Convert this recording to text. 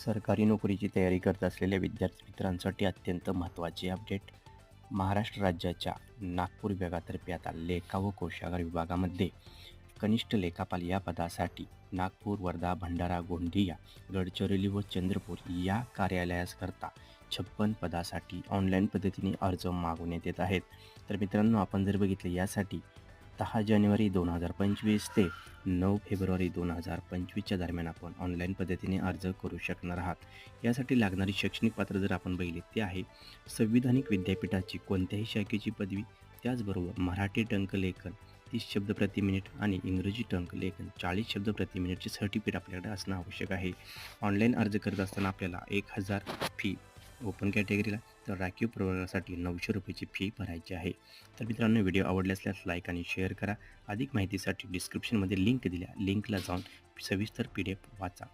सरकारी नोकरीची तयारी करत असलेल्या विद्यार्थी मित्रांसाठी अत्यंत महत्त्वाचे अपडेट. महाराष्ट्र राज्याच्या नागपूर विभागातर्फे आता लेखा व कोषागार विभागामध्ये कनिष्ठ लेखापाल या पदासाठी नागपूर, वर्धा, भंडारा, गोंदिया, गडचिरोली व चंद्रपूर या कार्यालयाकरता 56 पदासाठी ऑनलाईन पद्धतीने अर्ज मागवण्यात येत आहेत. तर मित्रांनो, आपण जर बघितले यासाठी 10 जानेवारी 2025 ते 9 फेब्रुवारी 2025च्या दरम्यान आपण ऑनलाईन पद्धतीने अर्ज करू शकणार आहात. यासाठी लागणारी शैक्षणिक पात्र जर आपण बघितले ते आहे संविधानिक विद्यापीठाची कोणत्याही शाखेची पदवी, त्याचबरोबर मराठी टंकलेखन 30 शब्द प्रति मिनिट आणि इंग्रजी टंकलेखन 40 शब्द प्रति मिनिटचे सर्टिफिकेट आपल्याकडे असणं आवश्यक आहे. ऑनलाईन अर्ज करत असताना आपल्याला 1000 फी ओपन कॅटेगरीला, तर राखीव प्रवर्गासाठी 900 रुपयाची फी भरायची आहे. तर मित्रांनो, व्हिडिओ आवडले असल्यास लाईक आणि शेअर करा. अधिक माहितीसाठी डिस्क्रिप्शनमध्ये लिंक दिल्या लिंकला जाऊन सविस्तर PDF वाचा.